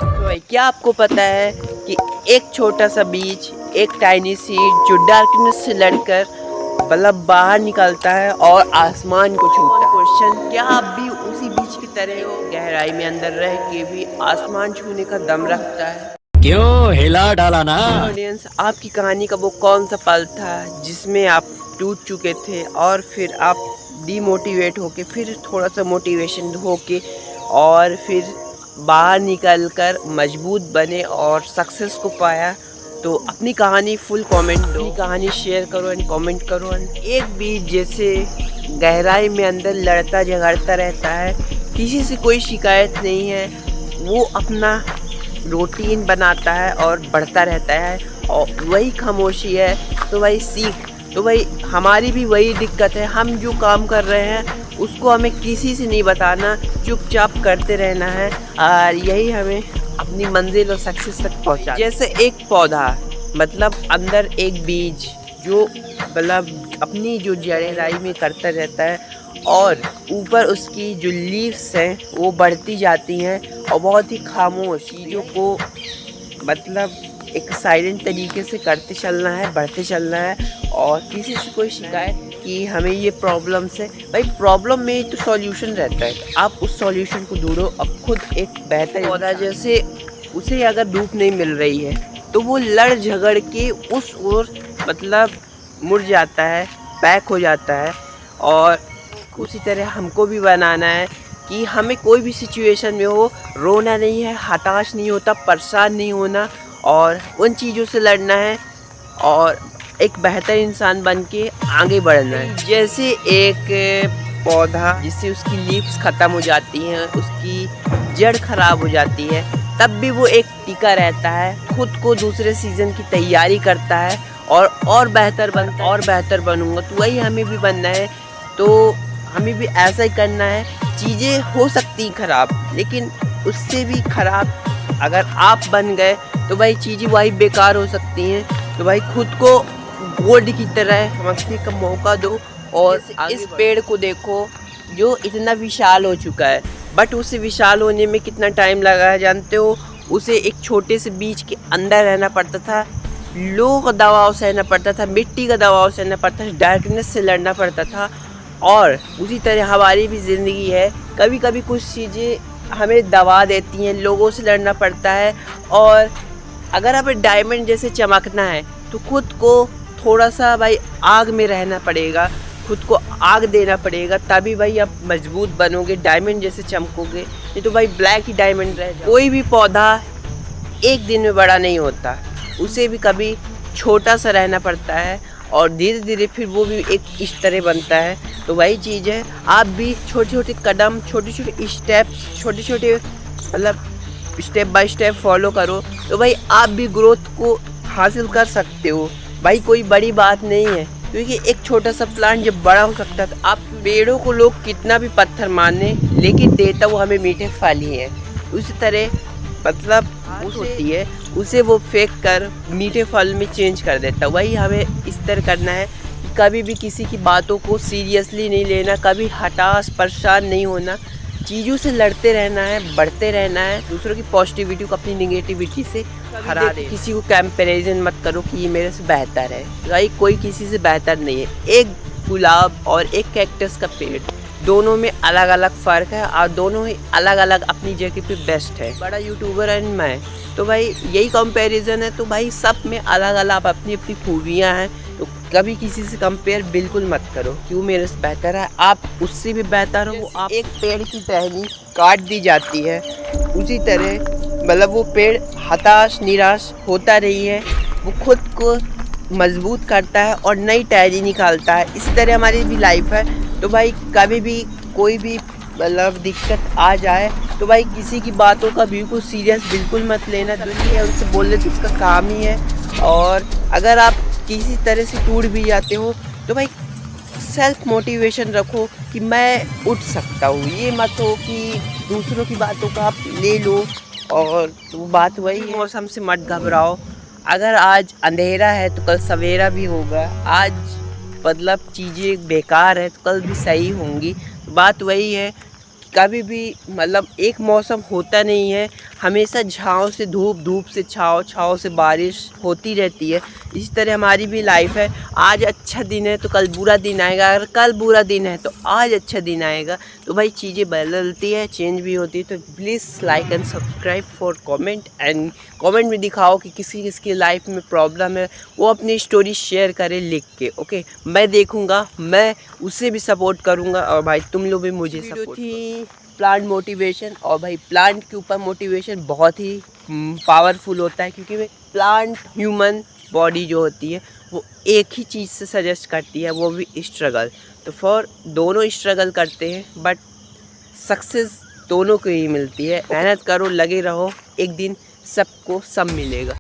तो भाई क्या आपको पता है कि एक छोटा सा बीज, एक टाइनी सीड जो डार्कनेस से लड़कर बल्ब बाहर निकलता है और आसमान को छूता है। क्वेश्चन, क्या आप भी उसी बीज की तरह हो, गहराई में अंदर रह के भी आसमान छूने का दम रखता है? क्यों हिला डाला ना। ऑडियंस, आपकी कहानी का वो कौन सा पल था जिसमें आप टूट चुके थे और फिर आप डीमोटिवेट होके फिर थोड़ा सा मोटिवेशन होके और फिर बाहर निकलकर मजबूत बने और सक्सेस को पाया? तो अपनी कहानी फुल कमेंट दो, अपनी कहानी शेयर करो एंड कमेंट करो। एक बीज जैसे गहराई में अंदर लड़ता झगड़ता रहता है, किसी से कोई शिकायत नहीं है, वो अपना रूटीन बनाता है और बढ़ता रहता है और वही खामोशी है। तो भाई सीख, तो भाई हमारी भी वही दिक्कत है, हम जो काम कर रहे हैं उसको हमें किसी से नहीं बताना, चुपचाप करते रहना है और यही हमें अपनी मंजिल और सक्सेस तक पहुंचा। जैसे एक पौधा, मतलब अंदर एक बीज जो मतलब अपनी जो जड़ेराई में करता रहता है और ऊपर उसकी जो लीव्स हैं वो बढ़ती जाती हैं और बहुत ही खामोश चीज़ों को मतलब एक साइलेंट तरीके से करते चलना है, बढ़ते चलना है और किसी से कोई शिकायत कि हमें ये प्रॉब्लम्स है, भाई प्रॉब्लम में तो सॉल्यूशन रहता है, आप उस सॉल्यूशन को ढूंढो। अब खुद एक बेहतर पौधा जैसे उसे अगर धूप नहीं मिल रही है तो वो लड़ झगड़ के उस ओर मतलब मुड़ जाता है, पैक हो जाता है। और उसी तरह हमको भी बनाना है कि हमें कोई भी सिचुएशन में हो, रोना नहीं है, हताश नहीं होता, परेशान नहीं होना और उन चीज़ों से लड़ना है और एक बेहतर इंसान बन के आगे बढ़ना है। जैसे एक पौधा जिससे उसकी लीव्स ख़त्म हो जाती हैं, उसकी जड़ खराब हो जाती है, तब भी वो एक टिका रहता है, खुद को दूसरे सीज़न की तैयारी करता है और बेहतर बनता है और बेहतर बनूंगा। तो वही हमें भी बनना है, तो हमें भी ऐसा ही करना है। चीज़ें हो सकती ख़राब, लेकिन उससे भी ख़राब अगर आप बन गए तो भाई चीज़ें वही बेकार हो सकती हैं। तो भाई खुद को गोल्ड की तरह समझने का मौका दो और इस पेड़ को देखो जो इतना विशाल हो चुका है, बट उसे विशाल होने में कितना टाइम लगा है जानते हो? उसे एक छोटे से बीज के अंदर रहना पड़ता था, लोगों का दबाव सहना पड़ता था, मिट्टी का दबाव सहना पड़ता था, डार्कनेस से लड़ना पड़ता था। और उसी तरह हमारी भी ज़िंदगी है, कभी कभी कुछ चीज़ें हमें दबा देती हैं, लोगों से लड़ना पड़ता है। और अगर हमें डायमंड जैसे चमकना है तो खुद को थोड़ा सा भाई आग में रहना पड़ेगा, खुद को आग देना पड़ेगा, तभी भाई आप मजबूत बनोगे, डायमंड जैसे चमकोगे। नहीं तो भाई ब्लैक ही डायमंड रह जाओ। कोई भी पौधा एक दिन में बड़ा नहीं होता, उसे भी कभी छोटा सा रहना पड़ता है और धीरे धीरे फिर वो भी एक इस तरह बनता है। तो वही चीज़ है, आप भी छोटे छोटे कदम, छोटे छोटे स्टेप्स, छोटे छोटे मतलब स्टेप बाय स्टेप फॉलो करो, तो भाई आप भी ग्रोथ को हासिल कर सकते हो। भाई कोई बड़ी बात नहीं है, क्योंकि एक छोटा सा प्लांट जब बड़ा हो सकता है, तो आप पेड़ों को लोग कितना भी पत्थर मारने, लेकिन देता वो हमें मीठे फल ही है। उसी तरह मतलब होती है, उसे वो फेंक कर मीठे फल में चेंज कर देता। वही हमें इस तरह करना है कि कभी भी किसी की बातों को सीरियसली नहीं लेना, कभी हताश परेशान नहीं होना, चीज़ों से लड़ते रहना है, बढ़ते रहना है, दूसरों की पॉजिटिविटी को अपनी निगेटिविटी से हरा दे। किसी को कंपैरिजन मत करो कि ये मेरे से बेहतर है, भाई कोई किसी से बेहतर नहीं है। एक गुलाब और एक कैक्टस का पेड़, दोनों में अलग अलग फ़र्क है और दोनों ही अलग अलग अपनी जगह पे बेस्ट है। बड़ा यूट्यूबर एंड मैं, तो भाई यही कंपैरिजन है। तो भाई सब में अलग अलग अपनी अपनी खूबियाँ हैं, तो कभी किसी से कंपेयर बिल्कुल मत करो कि वो मेरे से बेहतर है, आप उससे भी बेहतर हो। आप एक पेड़ की टहनी काट दी जाती है, उसी तरह मतलब वो पेड़ हताश निराश होता रही है, वो खुद को मजबूत करता है और नई टहनी निकालता है। इसी तरह हमारी भी लाइफ है। तो भाई कभी भी कोई भी मतलब दिक्कत आ जाए तो भाई किसी की बातों का बिल्कुल सीरियस बिल्कुल मत लेना, दुनिया उनसे बोल ले तो उसका काम ही है। और अगर आप किसी तरह से टूट भी जाते हो तो भाई सेल्फ मोटिवेशन रखो कि मैं उठ सकता हूँ, ये मत हो कि दूसरों की बातों का आप ले लो। और वो बात वही है, मौसम से मत घबराओ, अगर आज अंधेरा है तो कल सवेरा भी होगा, आज मतलब चीज़ें बेकार है तो कल भी सही होंगी। बात वही है, कभी भी मतलब एक मौसम होता नहीं है, हमेशा छाँव से धूप, धूप से छाँव, छाँव से बारिश होती रहती है। इस तरह हमारी भी लाइफ है। आज अच्छा दिन है तो कल बुरा दिन आएगा, अगर कल बुरा दिन है तो आज अच्छा दिन आएगा। तो भाई चीज़ें बदलती है, चेंज भी होती है। तो please like and subscribe for comment, and comment में दिखाओ कि किसी किसकी लाइफ में प्रॉब्लम है, वो अपनी स्टोरी शेयर करे लिख के। ओके, मैं देखूँगा, मैं उसे भी सपोर्ट करूँगा और भाई तुम लोग भी मुझे सपोर्ट थी प्लांट मोटिवेशन। और भाई प्लांट के ऊपर मोटिवेशन बहुत ही पावरफुल होता है, क्योंकि भाई प्लांट ह्यूमन बॉडी जो होती है वो एक ही चीज़ से सजेस्ट करती है, वो भी स्ट्रगल। तो फॉर दोनों स्ट्रगल करते हैं बट सक्सेस दोनों को ही मिलती है। मेहनत करो, लगे रहो, एक दिन सबको सब मिलेगा।